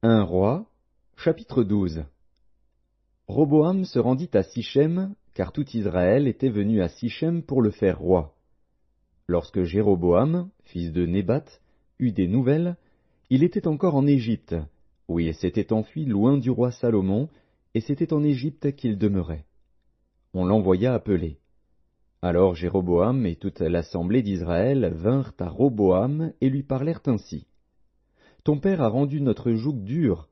Un roi, chapitre 12. Roboam se rendit à Sichem, car tout Israël était venu à Sichem pour le faire roi. Lorsque Jéroboam, fils de Nébat, eut des nouvelles, il était encore en Égypte, où il s'était enfui loin du roi Salomon, et c'était en Égypte qu'il demeurait. On l'envoya appeler. Alors Jéroboam et toute l'assemblée d'Israël vinrent à Roboam et lui parlèrent ainsi. Ton père a rendu notre joug dur.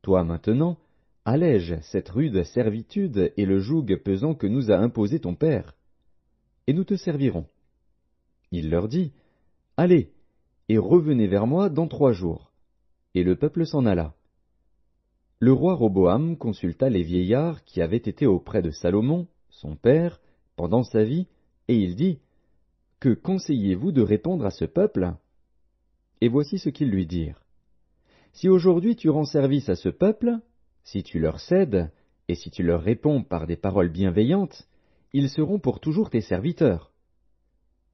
Toi maintenant, allège cette rude servitude et le joug pesant que nous a imposé ton père, et nous te servirons. Il leur dit, Allez, et revenez vers moi dans 3 jours. Et le peuple s'en alla. Le roi Roboam consulta les vieillards qui avaient été auprès de Salomon, son père, pendant sa vie, et il dit, Que conseillez-vous de répondre à ce peuple? Et voici ce qu'ils lui dirent. Si aujourd'hui tu rends service à ce peuple, si tu leur cèdes, et si tu leur réponds par des paroles bienveillantes, ils seront pour toujours tes serviteurs.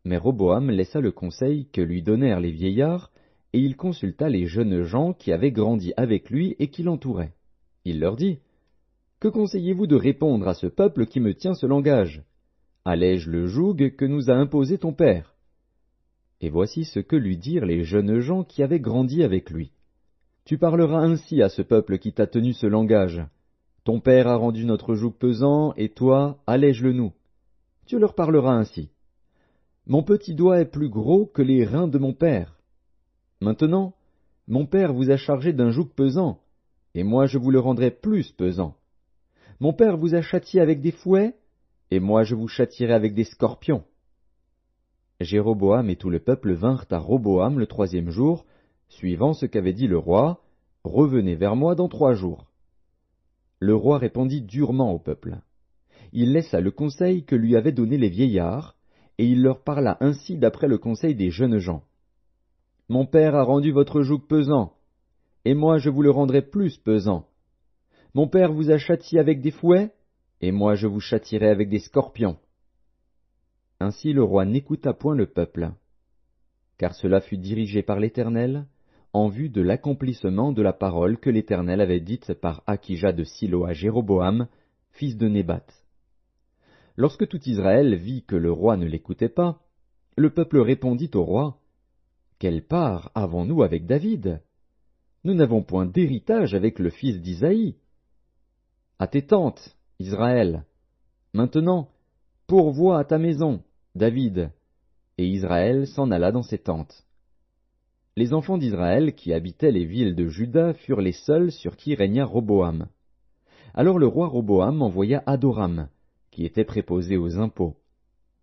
Mais Roboam laissa le conseil que lui donnèrent les vieillards, et il consulta les jeunes gens qui avaient grandi avec lui et qui l'entouraient. Il leur dit, Que conseillez-vous de répondre à ce peuple qui me tient ce langage? Allège le joug que nous a imposé ton père. Et voici ce que lui dirent les jeunes gens qui avaient grandi avec lui. Tu parleras ainsi à ce peuple qui t'a tenu ce langage. Ton père a rendu notre joug pesant, et toi, allège-le nous. Tu leur parleras ainsi. Mon petit doigt est plus gros que les reins de mon père. Maintenant, mon père vous a chargé d'un joug pesant, et moi je vous le rendrai plus pesant. Mon père vous a châtié avec des fouets, et moi je vous châtierai avec des scorpions. Jéroboam et tout le peuple vinrent à Roboam le 3e jour, suivant ce qu'avait dit le roi, Revenez vers moi dans 3 jours. Le roi répondit durement au peuple. Il laissa le conseil que lui avaient donné les vieillards, et il leur parla ainsi d'après le conseil des jeunes gens. Mon père a rendu votre joug pesant, et moi je vous le rendrai plus pesant. Mon père vous a châtié avec des fouets, et moi je vous châtierai avec des scorpions. Ainsi le roi n'écouta point le peuple, car cela fut dirigé par l'Éternel, en vue de l'accomplissement de la parole que l'Éternel avait dite par Akija de Silo à Jéroboam, fils de Nébat. Lorsque tout Israël vit que le roi ne l'écoutait pas, le peuple répondit au roi, Quelle part avons-nous avec David? Nous n'avons point d'héritage avec le fils d'Isaïe. À tes tentes, Israël. Maintenant, pourvois à ta maison, David. Et Israël s'en alla dans ses tentes. Les enfants d'Israël qui habitaient les villes de Juda furent les seuls sur qui régna Roboam. Alors le roi Roboam envoya Adoram, qui était préposé aux impôts.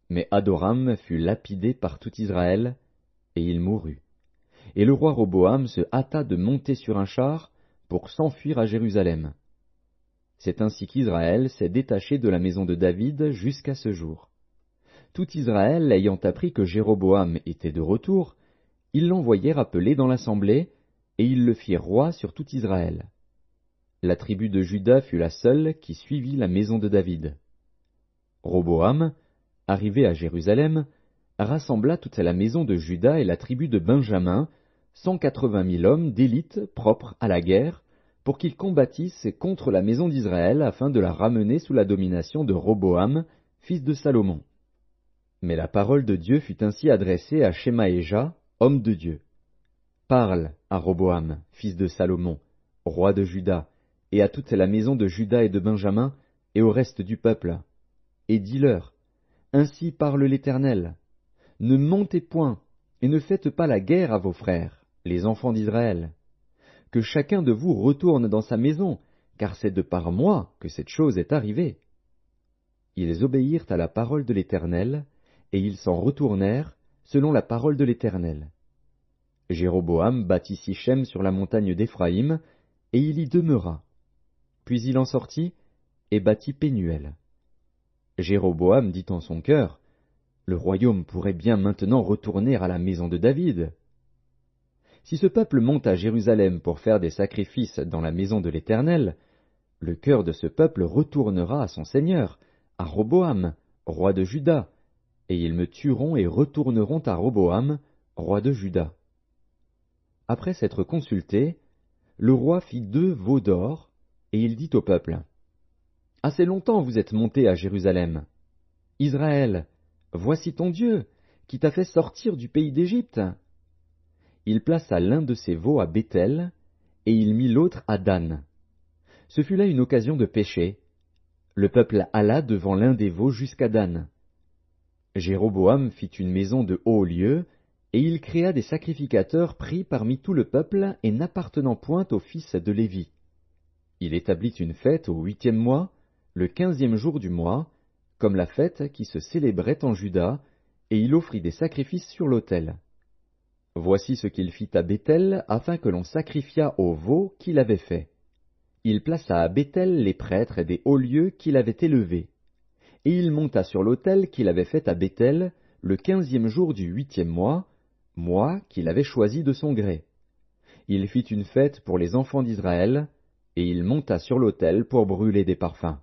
Mais Adoram fut lapidé par tout Israël, et il mourut. Et le roi Roboam se hâta de monter sur un char pour s'enfuir à Jérusalem. C'est ainsi qu'Israël s'est détaché de la maison de David jusqu'à ce jour. Tout Israël ayant appris que Jéroboam était de retour, ils l'envoyèrent appeler dans l'assemblée, et ils le firent roi sur tout Israël. La tribu de Juda fut la seule qui suivit la maison de David. Roboam, arrivé à Jérusalem, rassembla toute la maison de Juda et la tribu de Benjamin, 180 000 hommes d'élite propres à la guerre, pour qu'ils combattissent contre la maison d'Israël afin de la ramener sous la domination de Roboam, fils de Salomon. Mais la parole de Dieu fut ainsi adressée à Shemaéja, homme de Dieu. Parle à Roboam, fils de Salomon, roi de Juda, et à toute la maison de Juda et de Benjamin, et au reste du peuple. Et dis-leur, Ainsi parle l'Éternel. Ne montez point, et ne faites pas la guerre à vos frères, les enfants d'Israël. Que chacun de vous retourne dans sa maison, car c'est de par moi que cette chose est arrivée. Ils obéirent à la parole de l'Éternel, et ils s'en retournèrent, selon la parole de l'Éternel. Jéroboam bâtit Sichem sur la montagne d'Éphraïm, et il y demeura. Puis il en sortit, et bâtit Pénuel. Jéroboam dit en son cœur, Le royaume pourrait bien maintenant retourner à la maison de David. Si ce peuple monte à Jérusalem pour faire des sacrifices dans la maison de l'Éternel, le cœur de ce peuple retournera à son Seigneur, à Roboam, roi de Juda, et ils me tueront et retourneront à Roboam, roi de Juda. Après s'être consultés, le roi fit 2 veaux d'or, et il dit au peuple, « Assez longtemps vous êtes montés à Jérusalem. Israël, voici ton Dieu, qui t'a fait sortir du pays d'Égypte. » Il plaça l'un de ces veaux à Béthel, et il mit l'autre à Dan. Ce fut là une occasion de péché. Le peuple alla devant l'un des veaux jusqu'à Dan. Jéroboam fit une maison de haut lieu, et il créa des sacrificateurs pris parmi tout le peuple et n'appartenant point aux fils de Lévi. Il établit une fête au 8e mois, le 15e jour du mois, comme la fête qui se célébrait en Juda, et il offrit des sacrifices sur l'autel. Voici ce qu'il fit à Béthel afin que l'on sacrifiât au veau qu'il avait fait. Il plaça à Béthel les prêtres des hauts lieux qu'il avait élevés. Et il monta sur l'autel qu'il avait fait à Béthel le 15e jour du 8e mois, mois qu'il avait choisi de son gré. Il fit une fête pour les enfants d'Israël, et il monta sur l'autel pour brûler des parfums.